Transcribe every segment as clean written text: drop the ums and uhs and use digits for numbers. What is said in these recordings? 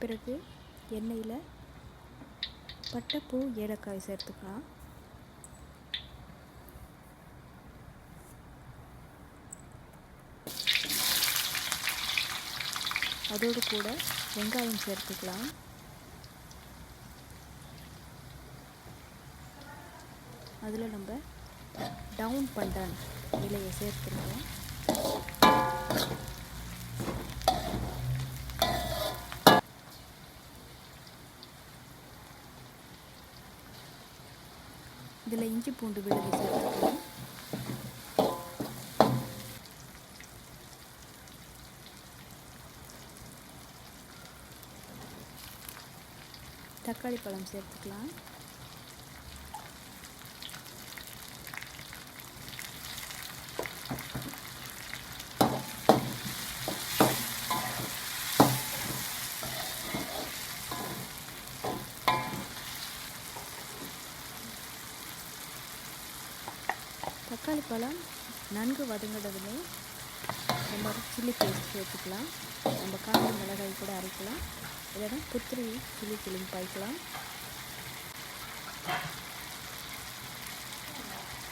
பிறகு எண்ணெயில் பட்டை, பூ, ஏலக்காய் சேர்த்துக்கலாம். அதோடு கூட வெங்காயம் சேர்த்துக்கலாம். அதில் நம்ம டவுன் பண்டான் இலையை சேர்த்துருக்கோம். இதில் இஞ்சி பூண்டு விழுது சேர்த்துக்கலாம். தக்காளி பழம் சேர்த்துக்கலாம். தக்காளி பழம் நன்கு வதங்கினதுமே நம்ம சில்லி பேஸ்ட் சேர்த்துக்கலாம். நம்ம காஞ்ச மிளகாய் கூட அரைக்கலாம், இல்லைன்னா புத்திரி சில்லி கிளிங் பாய்க்கலாம்.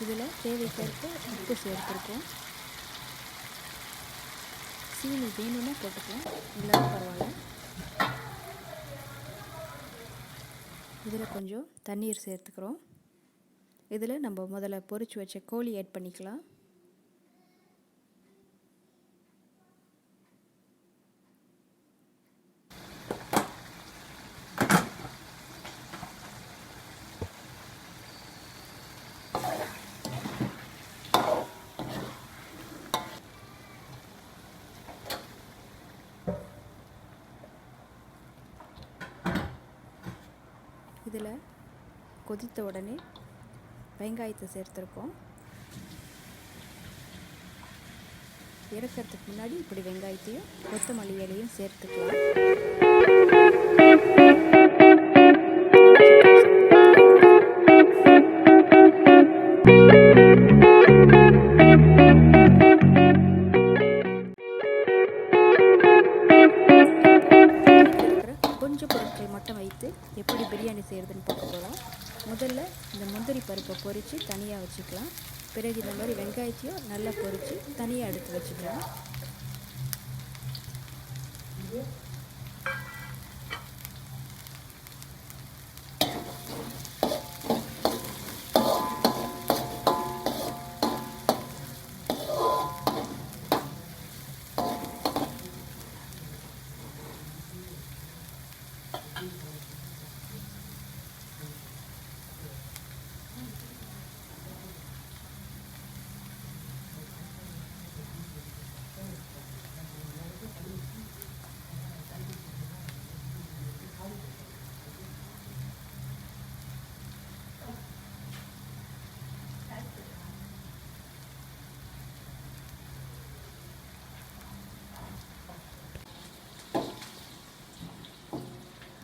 இதில் தேவைக்கேற்ப உப்பு சேர்த்துருக்கோம். சீனி வேணும்னா போட்டுக்கலாம், இல்லைன்னா பரவாயில்ல. இதில் கொஞ்சம் தண்ணீர் சேர்த்துக்கிறோம். இதில் நம்ம முதல்ல பொரிச்சு வச்ச கோழி ஆட் பண்ணிக்கலாம். இதில் கொதித்த உடனே வெங்காயத்தை சேர்த்துருக்கோம். இறக்கிறதுக்கு முன்னாடி இப்படி வெங்காயத்தையும் கொத்தமல்லி இலையும் சேர்த்துக்கலாம். கொஞ்சம் பொருட்கள் மட்டும் வைத்து எப்படி பிரியாணி செய்கிறதுன்னு பார்க்க போகிறோம். முதல்ல இந்த முந்திரி பருப்பை பொரித்து தனியாக வச்சுக்கலாம். பிறகு இந்த மாதிரி வெங்காயத்தையும் நல்லா பொரித்து தனியாக எடுத்து வச்சுக்கலாம்.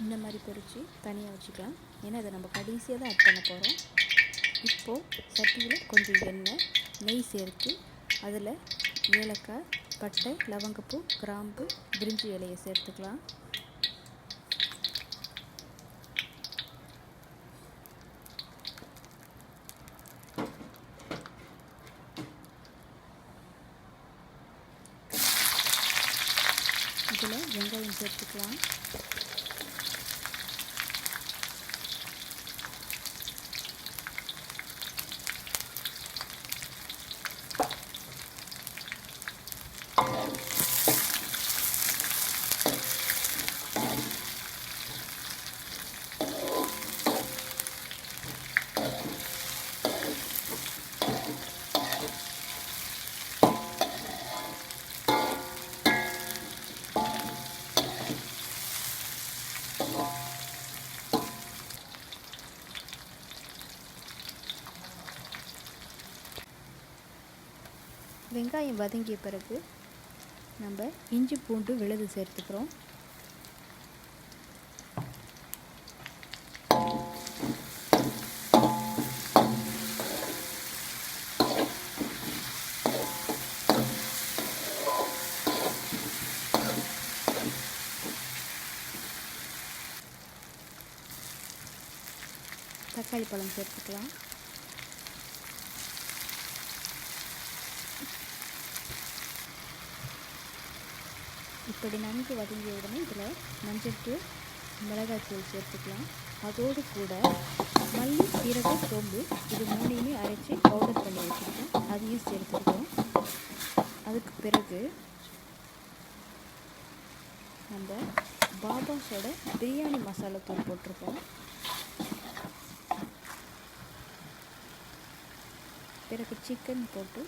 இந்த மாதிரி பொரித்து தனியாக வச்சுக்கலாம். ஏன்னா இதை நம்ம கடைசியாக தான் ஆட் பண்ண போகிறோம். இப்போது சட்டியில் கொஞ்சம் எண்ணெய், நெய் சேர்த்து அதில் ஏலக்காய், பட்டை, லவங்கப்பூ, கிராம்பு, பிரிஞ்சி இலையை சேர்த்துக்கலாம். இதில் வெங்காயம் சேர்த்துக்கலாம். வெங்காயம் வதங்கிய பிறகு நம்ம இஞ்சி பூண்டு விழுது சேர்த்துக்கிறோம். தக்காளி பழம் சேர்த்துக்கலாம். இப்படி நன்கு வதங்கிய உடனே இதில் மஞ்சள்தூள், மிளகாய்த்தூள் சேர்த்துக்கலாம். அதோடு கூட மல்லி, சீரகம், சோம்பு இது மூணையுமே அரைச்சி பவுடர் பண்ணி வச்சுருக்கோம், அதையும் சேர்த்துருக்கோம். அதுக்கு பிறகு நம்ம பாபாஸோட பிரியாணி மசாலா தூள் போட்டிருக்கோம். பிறகு சிக்கன் போட்டு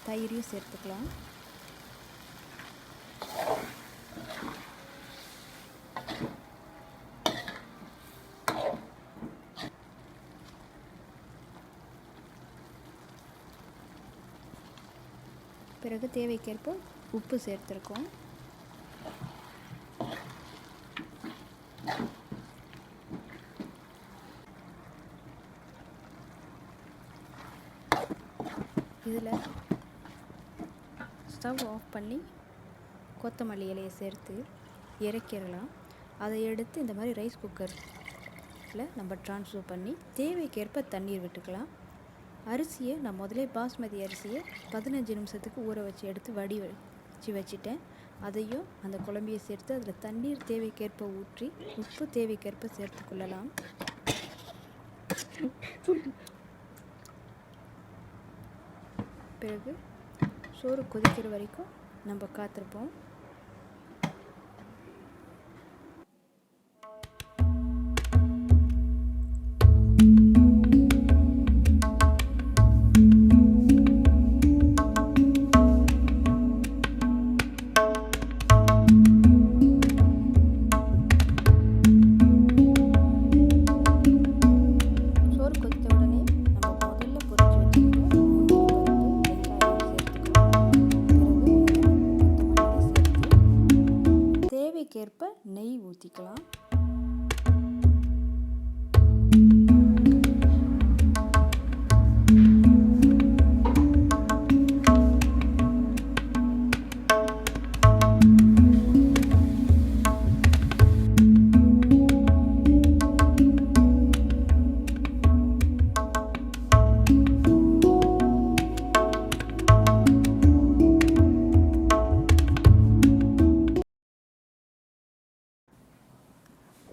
தயிரையும் சேர்த்துக்கலாம். பிறகு தேவைக்கேற்ப உப்பு சேர்த்துருக்கோம். இதில் ஸ்டவ் ஆஃப் பண்ணி கொத்தமல்லி இலையை சேர்த்து இறக்கிடலாம். அதை எடுத்து இந்த மாதிரி ரைஸ் குக்கரில் நம்ம ட்ரான்ஸ்ஃபர் பண்ணி தேவைக்கேற்ப தண்ணீர் விட்டுக்கலாம். அரிசியை நான் முதலே பாஸ்மதி அரிசியை 15 நிமிஷத்துக்கு ஊற வச்சு எடுத்து வடித்து வச்சுட்டேன். அதையும் அந்த குழம்பையை சேர்த்து அதில் தண்ணீர் தேவைக்கேற்ப ஊற்றி உப்பு தேவைக்கேற்ப சேர்த்து கொள்ளலாம். பிறகு சோறு கொதிக்கிற வரைக்கும் நம்ம காத்திருப்போம். தேவைக்கேற்ப நெய் ஊற்றிக்கலாம்.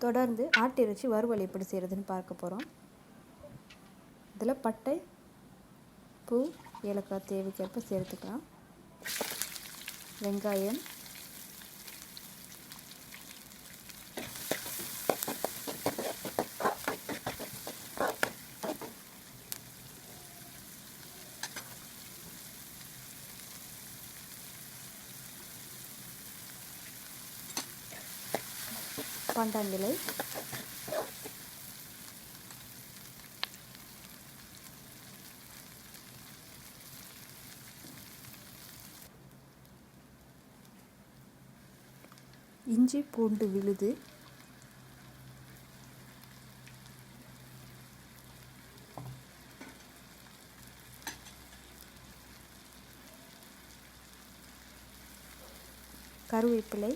தொடர்ந்து ஆட்டிறைச்சி வறுவல் எப்படி செய்கிறதுன்னு பார்க்க போகிறோம். இதில் பட்டை, பூ, ஏலக்காய் தேவைக்கேற்ப சேர்த்துக்கலாம். வெங்காயம், பண்டாங்கிலை, இஞ்சி பூண்டு விழுது, கருவேப்பிலை,